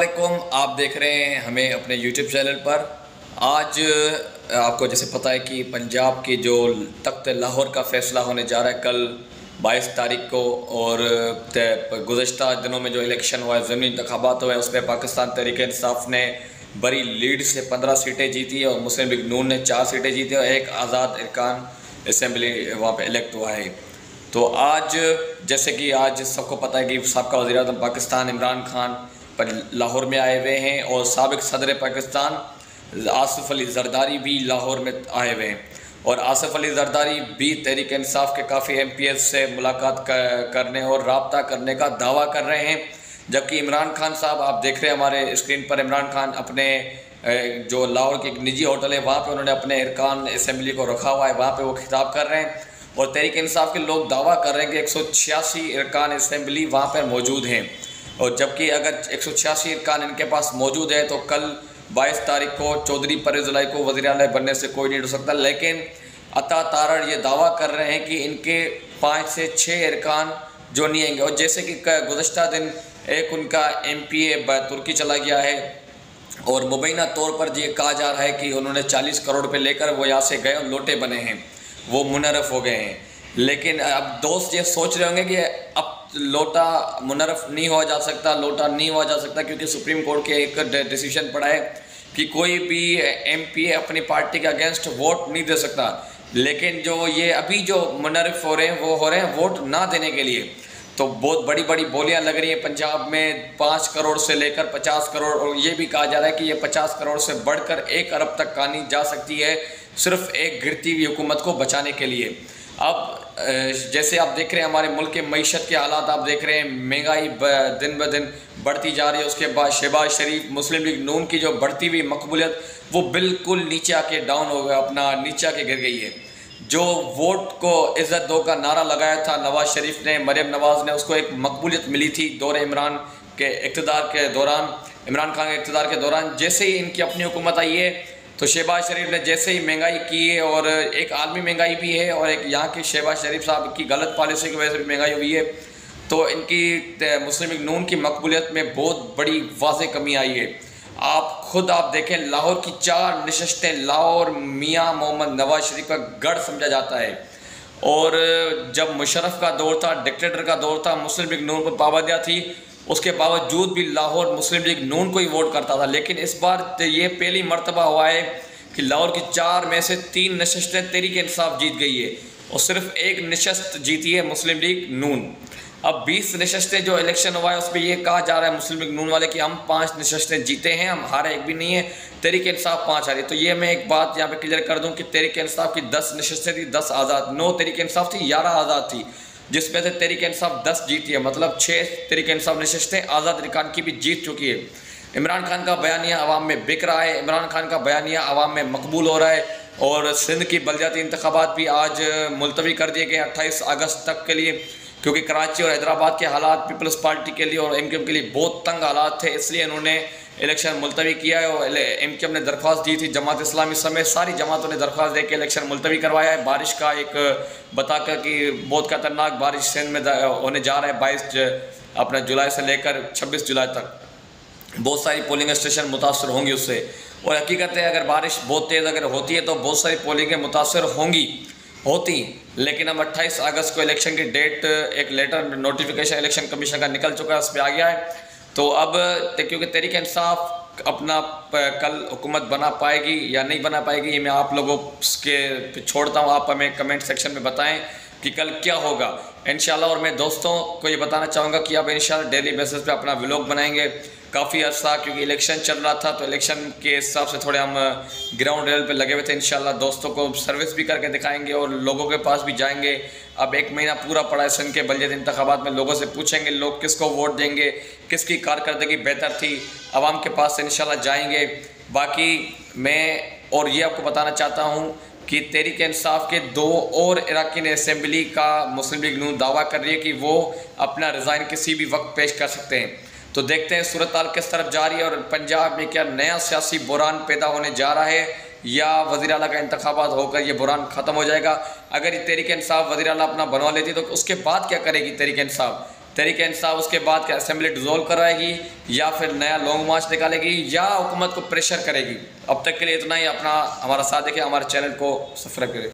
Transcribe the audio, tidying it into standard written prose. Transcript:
वालेकुम, आप देख रहे हैं हमें अपने YouTube चैनल पर। आज आपको जैसे पता है कि पंजाब की जो तख्त लाहौर का फ़ैसला होने जा रहा है कल 22 तारीख को, और गुज़श्ता दिनों में जो इलेक्शन हुआ है, ज़मीनी इंतखाबात हुए, उसमें पाकिस्तान तहरीक-ए-इंसाफ ने बड़ी लीड से 15 सीटें जीती और मुस्लिम लीग नून ने 4 सीटें जीती और एक आज़ाद अरकान असम्बली वहाँ पे इलेक्ट हुआ है। तो आज जैसे कि आज सबको पता है कि साबका वज़ीर-ए-आज़म पाकिस्तान इमरान खान पर लाहौर में आए हुए हैं और साबिक सदर पाकिस्तान आसिफ अली जरदारी भी लाहौर में आए हुए हैं, और आसिफ अली जरदारी भी तहरीक इंसाफ के काफ़ी MPs से मुलाकात करने और रब्ता करने का दावा कर रहे हैं। जबकि इमरान खान साहब, आप देख रहे हैं हमारे स्क्रीन पर, इमरान खान अपने जो लाहौर के एक निजी होटल है वहाँ पे उन्होंने अपने अरकान असम्बली को रखा हुआ है, वहाँ पे वो खिताब कर रहे हैं और तहरीक इंसाफ के लोग दावा कर रहे हैं कि 186 अरकान असम्बली वहाँ पर मौजूद हैं। और जबकि अगर 186 अरकान इनके पास मौजूद है तो कल 22 तारीख को चौधरी परवेज़ इलाही को वज़ीर-ए-आला बनने से कोई नहीं रोक सकता। लेकिन अता तारड़ ये दावा कर रहे हैं कि इनके 5 से 6 अरकान जो नहीं आएंगे। और जैसे कि गुज़श्ता दिन एक उनका MPA तुर्की चला गया है और मुबैना तौर पर ये कहा जा रहा है कि उन्होंने 40 करोड़ रुपये लेकर वो यहाँ से गए और लोटे बने हैं, वो मुनर्रफ हो गए हैं। लेकिन अब दोस्त ये सोच रहे होंगे कि अब लोटा मुनर्रफ नहीं हुआ जा सकता, लोटा नहीं हुआ जा सकता, क्योंकि सुप्रीम कोर्ट के एक डिसीजन पड़ा है कि कोई भी MPA अपनी पार्टी के अगेंस्ट वोट नहीं दे सकता। लेकिन जो ये अभी जो मुनर्रफ हो रहे हैं वो हो रहे हैं वोट ना देने के लिए। तो बहुत बड़ी बड़ी बोलियां लग रही हैं पंजाब में, 5 करोड़ से लेकर 50 करोड़, और ये भी कहा जा रहा है कि ये 50 करोड़ से बढ़कर 1 अरब तक कहानी जा सकती है, सिर्फ एक गिरती हुई हुकूमत को बचाने के लिए। अब जैसे आप देख रहे हैं हमारे मुल्क के मईशत के हालात, आप देख रहे हैं महंगाई दिन ब दिन बढ़ती जा रही है। उसके बाद शहबाज शरीफ मुस्लिम लीग नून की जो बढ़ती हुई मकबूलियत वो बिल्कुल नीचे आके डाउन हो गया, अपना नीचे आके गिर गई है। जो वोट को इज़्ज़त दो का नारा लगाया था नवाज शरीफ ने, मरियम नवाज ने, उसको एक मकबूलियत मिली थी दौर इमरान के इक़्तिदार के दौरान, इमरान खान के इक़्तिदार के दौरान। जैसे ही इनकी अपनी हुकूमत आई है तो शहबाज शरीफ ने जैसे ही महंगाई की है, और एक आलमी महंगाई भी है और एक यहाँ के शहबाज शरीफ साहब की गलत पॉलिसी की वजह से भी महंगाई हुई है, तो इनकी मुस्लिम लीग नून की मकबूलियत में बहुत बड़ी वाज़ेह कमी आई है। आप देखें, लाहौर की 4 नशस्तें लाहौर मियाँ मोहम्मद नवाज शरीफ का गढ़ समझा जाता है। और जब मुशर्रफ का दौर था, डिक्टेटर का दौर था, मुस्लिम लीग नून पर पाबंदियाँ थी, उसके बावजूद भी लाहौर मुस्लिम लीग नून को ही वोट करता था। लेकिन इस बार ये पहली मर्तबा हुआ है कि लाहौर की 4 में से 3 नशस्तें तहरीक इंसाफ जीत गई है और सिर्फ 1 नशस्त जीती है मुस्लिम लीग नून। अब 20 नशस्तें जो इलेक्शन हुआ है उस पर यह कहा जा रहा है मुस्लिम लीग नून वाले कि हम 5 नशस्तें जीते हैं, हम हारे एक भी नहीं है, तहरीक इंसाफ 5 हारी। तो ये मैं एक बात यहाँ पे क्लियर कर दूँ कि तहरीक इंसाफ की 10 नशस्तें थी, 10 आज़ाद, 9 तहरीक इंसाफ थी, 11 आज़ाद थी, जिसमें से तहरीक इंसाफ 10 जीती है, मतलब 6 तहरीक इंसाफ नशस्तें आज़ाद अरकान की भी जीत चुकी है। इमरान खान का बयानिया अवाम में बिक रहा है, इमरान खान का बयानिया अवाम में मकबूल हो रहा है, और सिंध की बलदियाती इंतखाबात भी आज मुलतवी कर दिए गए 28 अगस्त तक के लिए, क्योंकि कराची और हैदराबाद के हालात पीपल्स पार्टी के लिए और MQM के लिए बहुत तंग हालात थे, इसलिए इन्होंने इलेक्शन मुलतवी किया है। और MQM ने दरख्वास्त दी थी, जमात इस्लामी समेत सारी जमातों ने दरख्वास्त दे के इलेक्शन मुलतवी करवाया है, बारिश का एक बताकर कि बहुत खतरनाक बारिश सिंध में होने जा रहा है 22 अपना जुलाई से लेकर 26 जुलाई तक। बहुत सारी पोलिंग स्टेशन मुतासर होंगी उससे, और हकीकत है अगर बारिश बहुत तेज़ अगर होती है तो बहुत सारी पोलिंगें मुतासर होती। लेकिन अब 28 अगस्त को इलेक्शन की डेट, एक लेटर नोटिफिकेशन इलेक्शन कमीशन का निकल चुका है, उस पर आ गया है। तो अब क्योंकि तहरीक इंसाफ अपना कल हुकूमत बना पाएगी या नहीं बना पाएगी, ये मैं आप लोगों के छोड़ता हूँ, आप हमें कमेंट सेक्शन में बताएं कि कल क्या होगा इंशाल्लाह। और मैं दोस्तों को ये बताना चाहूँगा कि अब इंशाल्लाह डेली बेसिस पे अपना व्लॉग बनाएंगे काफ़ी अर्सा, क्योंकि इलेक्शन चल रहा था तो इलेक्शन के हिसाब से थोड़े हम ग्राउंड लेवल पे लगे हुए थे। इंशाल्लाह दोस्तों को सर्विस भी करके दिखाएंगे और लोगों के पास भी जाएंगे। अब 1 महीना पूरा पड़ा है सिंध के बलदियाती इंतखाबात में, लोगों से पूछेंगे लोग किसको वोट देंगे, किसकी कारकर्दगी बेहतर थी, आवाम के पास से इंशाल्लाह जाएंगे। बाकी मैं और ये आपको बताना चाहता हूँ कि तहरीक इंसाफ के 2 और अरकान असम्बली का मुस्लिम लीग नून दावा कर रही है कि वो अपना रिज़ाइन किसी भी वक्त पेश कर सकते हैं। तो देखते हैं सूरत हाल किस तरफ जा रही है और पंजाब में क्या नया सियासी बुरान पैदा होने जा रहा है, या वज़ीर आला का इंतखाबात होकर ये बुरान ख़त्म हो जाएगा। अगर ये तहरीक इंसाफ वज़ीर आला अपना बनवा लेती तो उसके बाद क्या करेगी तहरीक इंसाफ? तहरीक इंसाफ उसके बाद क्या असेंबली डिसॉल्व करवाएगी या फिर नया लॉन्ग मार्च निकालेगी या हुकूमत को प्रेशर करेगी। अब तक के लिए इतना ही। अपना हमारा साथ देखें, हमारे चैनल को सब्सक्राइब करें।